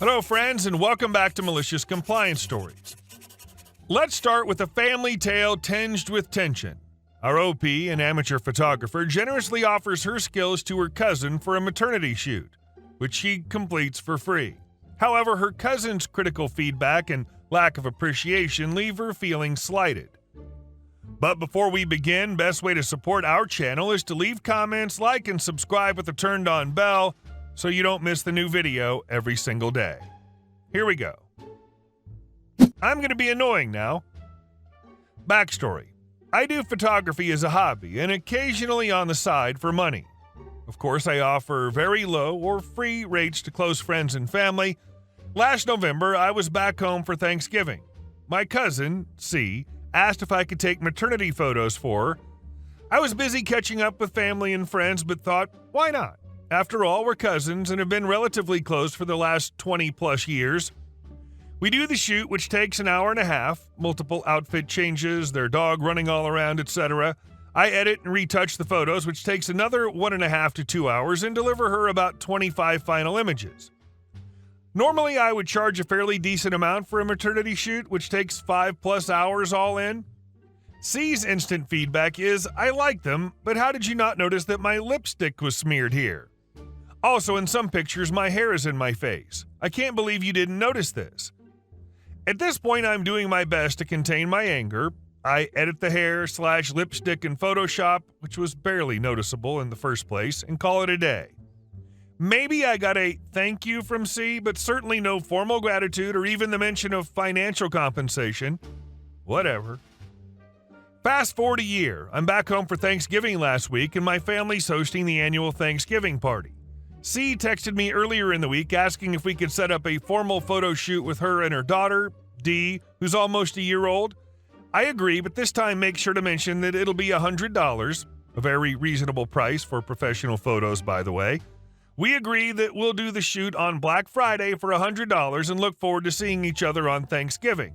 Hello, friends, and welcome back to Malicious Compliance Stories. Let's start with a family tale tinged with tension. Our OP, an amateur photographer, generously offers her skills to her cousin for a maternity shoot, which she completes for free. However, her cousin's critical feedback and lack of appreciation leave her feeling slighted. But before we begin, best way to support our channel is to leave comments, like, and subscribe with the turned-on bell so you don't miss the new video every single day. Here we go. I'm going to be annoying now. Backstory. I do photography as a hobby and occasionally on the side for money. Of course, I offer very low or free rates to close friends and family. Last November, I was back home for Thanksgiving. My cousin, C, asked if I could take maternity photos for her. I was busy catching up with family and friends, but thought, why not? After all, we're cousins and have been relatively close for the last 20-plus years. We do the shoot, which takes an hour and a half, multiple outfit changes, their dog running all around, etc. I edit and retouch the photos, which takes another 1.5 to 2 hours, and deliver her about 25 final images. Normally, I would charge a fairly decent amount for a maternity shoot, which takes 5+ hours all in. C's instant feedback is, I like them, but how did you not notice that my lipstick was smeared here? Also, in some pictures, my hair is in my face. I can't believe you didn't notice this. At this point, I'm doing my best to contain my anger. I edit the hair/lipstick in Photoshop, which was barely noticeable in the first place, and call it a day. Maybe I got a thank you from C, but certainly no formal gratitude or even the mention of financial compensation. Whatever. Fast forward a year. I'm back home for Thanksgiving last week, and my family's hosting the annual Thanksgiving party. C texted me earlier in the week asking if we could set up a formal photo shoot with her and her daughter, D, who's almost a year old. I agree, but this time make sure to mention that it'll be $100, a very reasonable price for professional photos, by the way. We agree that we'll do the shoot on Black Friday for $100 and look forward to seeing each other on Thanksgiving.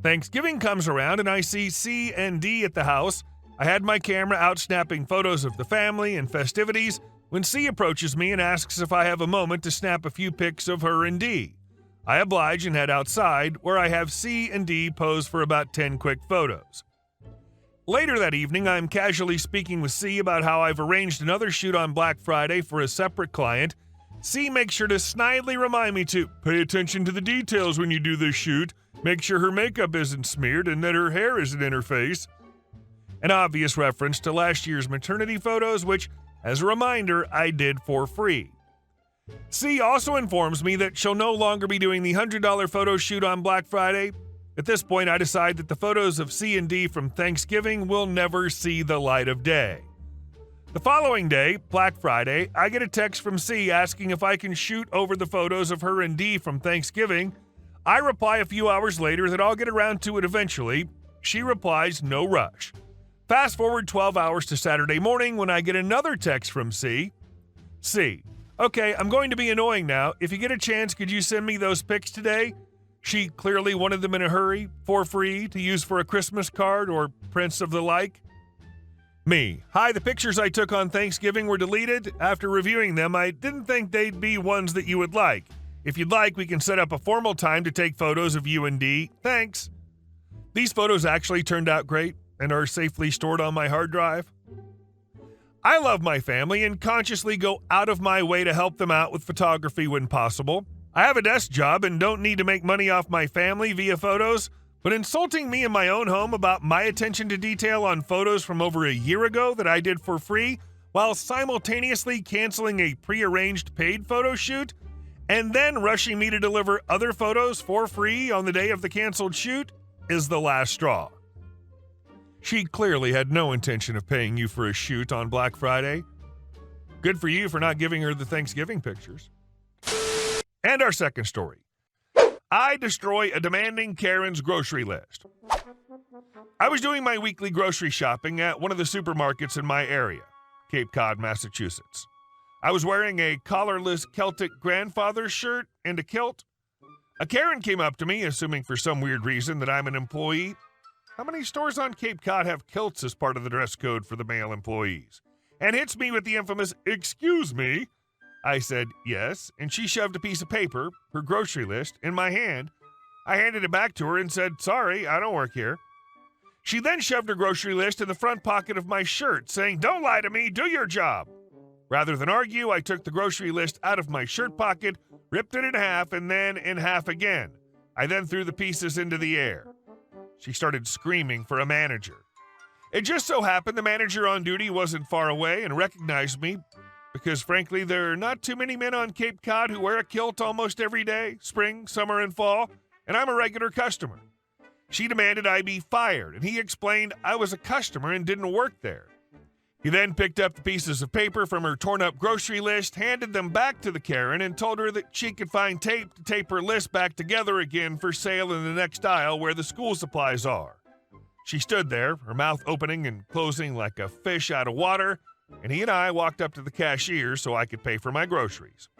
Thanksgiving comes around and I see C and D at the house. I had my camera out snapping photos of the family and festivities when C approaches me and asks if I have a moment to snap a few pics of her and D. I oblige and head outside, where I have C and D pose for about 10 quick photos. Later that evening, I'm casually speaking with C about how I've arranged another shoot on Black Friday for a separate client. C makes sure to snidely remind me to pay attention to the details when you do this shoot, make sure her makeup isn't smeared and that her hair isn't in her face. An obvious reference to last year's maternity photos, which, as a reminder, I did for free. C also informs me that she'll no longer be doing the $100 photo shoot on Black Friday. At this point, I decide that the photos of C and D from Thanksgiving will never see the light of day. The following day, Black Friday, I get a text from C asking if I can shoot over the photos of her and D from Thanksgiving. I reply a few hours later that I'll get around to it eventually. She replies, no rush. Fast forward 12 hours to Saturday morning when I get another text from C. C, okay, I'm going to be annoying now. If you get a chance, could you send me those pics today? She clearly wanted them in a hurry, for free, to use for a Christmas card or prints of the like. Me, hi, the pictures I took on Thanksgiving were deleted. After reviewing them, I didn't think they'd be ones that you would like. If you'd like, we can set up a formal time to take photos of you and D. Thanks. These photos actually turned out great and are safely stored on my hard drive. I love my family and consciously go out of my way to help them out with photography when possible. I have a desk job and don't need to make money off my family via photos, but insulting me in my own home about my attention to detail on photos from over a year ago that I did for free, while simultaneously canceling a prearranged paid photo shoot, and then rushing me to deliver other photos for free on the day of the canceled shoot, is the last straw. She clearly had no intention of paying you for a shoot on Black Friday. Good for you for not giving her the Thanksgiving pictures. And our second story. I destroy a demanding Karen's grocery list. I was doing my weekly grocery shopping at one of the supermarkets in my area, Cape Cod, Massachusetts. I was wearing a collarless Celtic grandfather shirt and a kilt. A Karen came up to me, assuming for some weird reason that I'm an employee. How many stores on Cape Cod have kilts as part of the dress code for the male employees? And hits me with the infamous, "Excuse me." I said, yes, and she shoved a piece of paper, her grocery list, in my hand. I handed it back to her and said, sorry, I don't work here. She then shoved her grocery list in the front pocket of my shirt, saying, don't lie to me, do your job. Rather than argue, I took the grocery list out of my shirt pocket, ripped it in half, and then in half again. I then threw the pieces into the air. She started screaming for a manager. It just so happened the manager on duty wasn't far away and recognized me because, frankly, there are not too many men on Cape Cod who wear a kilt almost every day, spring, summer, and fall, and I'm a regular customer. She demanded I be fired, and he explained I was a customer and didn't work there. He then picked up the pieces of paper from her torn-up grocery list, handed them back to the Karen, and told her that she could find tape to tape her list back together again for sale in the next aisle where the school supplies are. She stood there, her mouth opening and closing like a fish out of water, and he and I walked up to the cashier so I could pay for my groceries.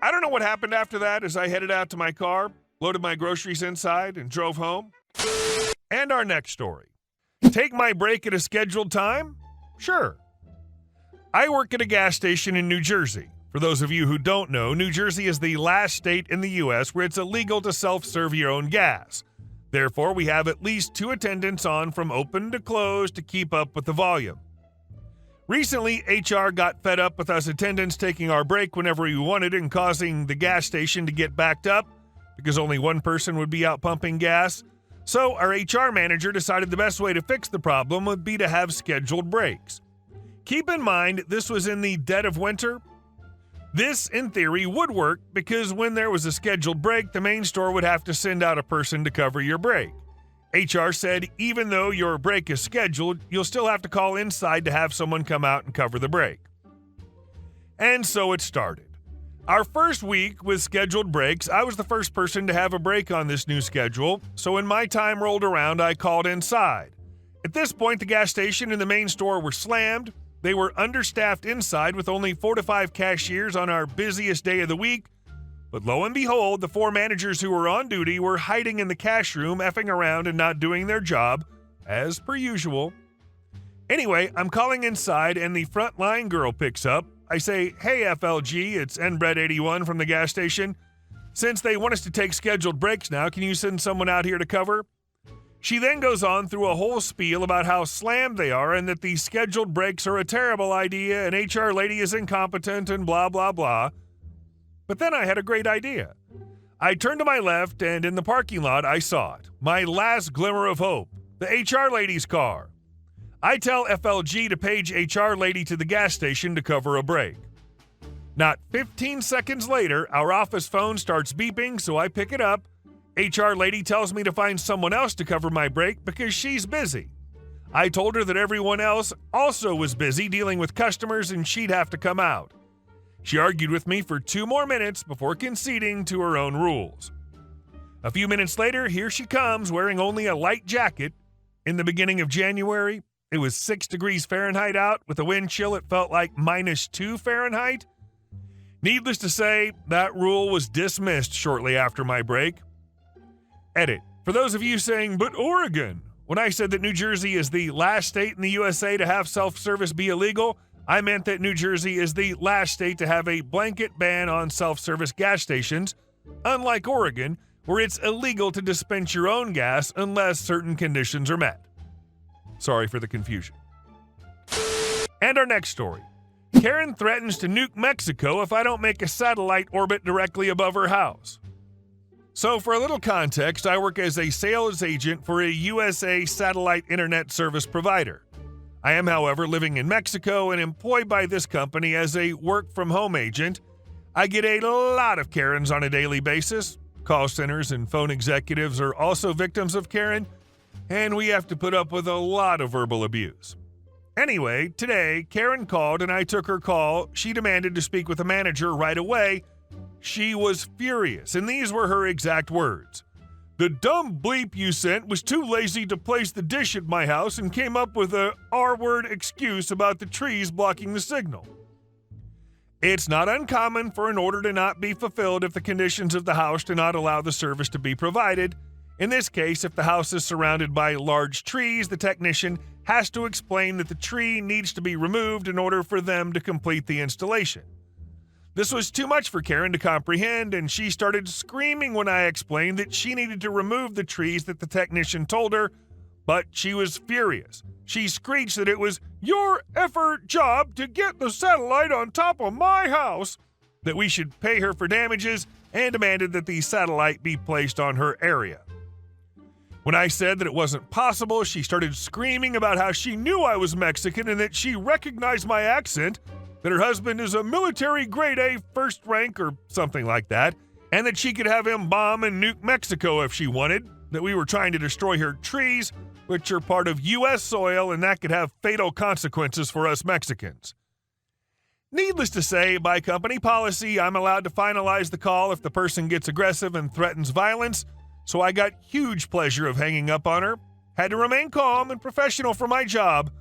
I don't know what happened after that as I headed out to my car, loaded my groceries inside, and drove home. And our next story. Take my break at a scheduled time? Sure. I work at a gas station in New Jersey. For those of you who don't know, New Jersey is the last state in the U.S. where it's illegal to self-serve your own gas. Therefore, we have at least 2 attendants on from open to close to keep up with the volume. Recently, HR got fed up with us attendants taking our break whenever we wanted and causing the gas station to get backed up because only one person would be out pumping gas. So our HR manager decided the best way to fix the problem would be to have scheduled breaks. Keep in mind, this was in the dead of winter. This, in theory, would work because when there was a scheduled break, the main store would have to send out a person to cover your break. HR said even though your break is scheduled, you'll still have to call inside to have someone come out and cover the break. And so it started. Our first week with scheduled breaks, I was the first person to have a break on this new schedule, so when my time rolled around, I called inside. At this point, the gas station and the main store were slammed. They were understaffed inside with only 4 to 5 cashiers on our busiest day of the week. But lo and behold, the 4 managers who were on duty were hiding in the cash room, effing around and not doing their job, as per usual. Anyway, I'm calling inside and the frontline girl picks up. I say, hey FLG, it's NBread81 from the gas station. Since they want us to take scheduled breaks now, can you send someone out here to cover? She then goes on through a whole spiel about how slammed they are and that these scheduled breaks are a terrible idea and HR lady is incompetent and blah, blah, blah. But then I had a great idea. I turned to my left and in the parking lot I saw it. My last glimmer of hope. The HR lady's car. I tell FLG to page HR lady to the gas station to cover a break. Not 15 seconds later, our office phone starts beeping, so I pick it up. HR lady tells me to find someone else to cover my break because she's busy. I told her that everyone else also was busy dealing with customers and she'd have to come out. She argued with me for 2 more minutes before conceding to her own rules. A few minutes later, here she comes wearing only a light jacket. In the beginning of January, it was 6 degrees Fahrenheit out. With a wind chill, it felt like -2 Fahrenheit. Needless to say, that rule was dismissed shortly after my break. Edit. For those of you saying, but Oregon, when I said that New Jersey is the last state in the USA to have self-service be illegal, I meant that New Jersey is the last state to have a blanket ban on self-service gas stations, unlike Oregon, where it's illegal to dispense your own gas unless certain conditions are met. Sorry for the confusion. And our next story. Karen threatens to nuke Mexico if I don't make a satellite orbit directly above her house. So for a little context, I work as a sales agent for a USA satellite internet service provider. I am, however, living in Mexico and employed by this company as a work-from-home agent. I get a lot of Karens on a daily basis. Call centers and phone executives are also victims of Karen, and we have to put up with a lot of verbal abuse. Anyway, today, Karen called and I took her call. She demanded to speak with a manager right away. She was furious, and these were her exact words. The dumb bleep you sent was too lazy to place the dish at my house and came up with a R-word excuse about the trees blocking the signal. It's not uncommon for an order to not be fulfilled if the conditions of the house do not allow the service to be provided. In this case, if the house is surrounded by large trees, the technician has to explain that the tree needs to be removed in order for them to complete the installation. This was too much for Karen to comprehend, and she started screaming when I explained that she needed to remove the trees that the technician told her, but she was furious. She screeched that it was your effort job to get the satellite on top of my house, that we should pay her for damages, and demanded that the satellite be placed on her area. When I said that it wasn't possible, she started screaming about how she knew I was Mexican and that she recognized my accent, that her husband is a military grade A first rank or something like that, and that she could have him bomb and nuke Mexico if she wanted, that we were trying to destroy her trees, which are part of U.S. soil, and that could have fatal consequences for us Mexicans. Needless to say, by company policy, I'm allowed to finalize the call if the person gets aggressive and threatens violence, so I got huge pleasure of hanging up on her, had to remain calm and professional for my job,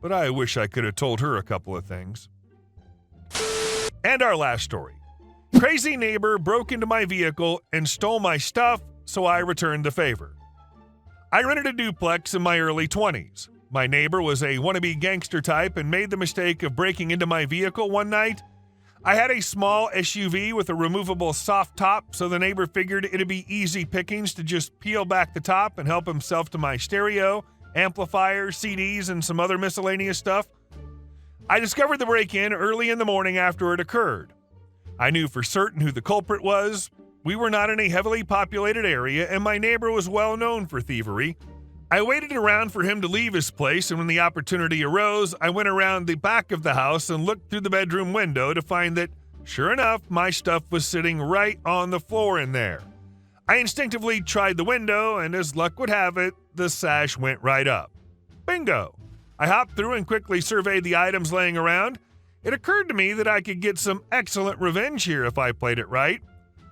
but I wish I could have told her a couple of things. And our last story. Crazy neighbor broke into my vehicle and stole my stuff, so I returned the favor. I rented a duplex in my early 20s. My neighbor was a wannabe gangster type and made the mistake of breaking into my vehicle one night. I had a small SUV with a removable soft top, so the neighbor figured it'd be easy pickings to just peel back the top and help himself to my stereo, amplifier, CDs, and some other miscellaneous stuff. I discovered the break-in early in the morning after it occurred. I knew for certain who the culprit was. We were not in a heavily populated area, and my neighbor was well known for thievery. I waited around for him to leave his place, and when the opportunity arose, I went around the back of the house and looked through the bedroom window to find that, sure enough, my stuff was sitting right on the floor in there. I instinctively tried the window, and as luck would have it, the sash went right up. Bingo! I hopped through and quickly surveyed the items laying around. It occurred to me that I could get some excellent revenge here if I played it right.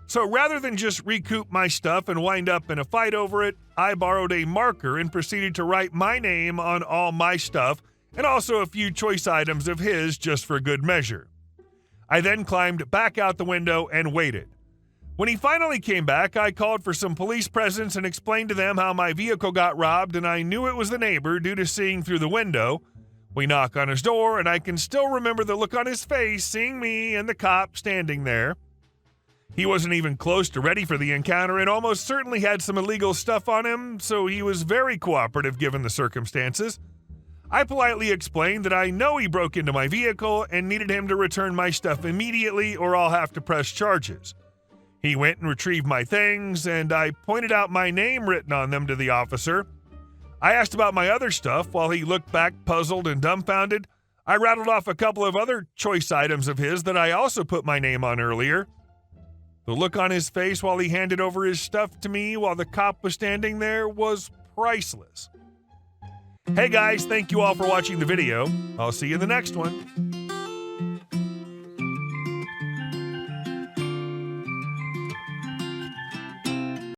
So rather than just recoup my stuff and wind up in a fight over it, I borrowed a marker and proceeded to write my name on all my stuff and also a few choice items of his just for good measure. I then climbed back out the window and waited. When he finally came back, I called for some police presence and explained to them how my vehicle got robbed, and I knew it was the neighbor due to seeing through the window. We knock on his door, and I can still remember the look on his face seeing me and the cop standing there. He wasn't even close to ready for the encounter and almost certainly had some illegal stuff on him, so he was very cooperative given the circumstances. I politely explained that I know he broke into my vehicle and needed him to return my stuff immediately or I'll have to press charges. He went and retrieved my things, and I pointed out my name written on them to the officer. I asked about my other stuff while he looked back puzzled and dumbfounded. I rattled off a couple of other choice items of his that I also put my name on earlier. The look on his face while he handed over his stuff to me while the cop was standing there was priceless. Hey guys, thank you all for watching the video. I'll see you in the next one.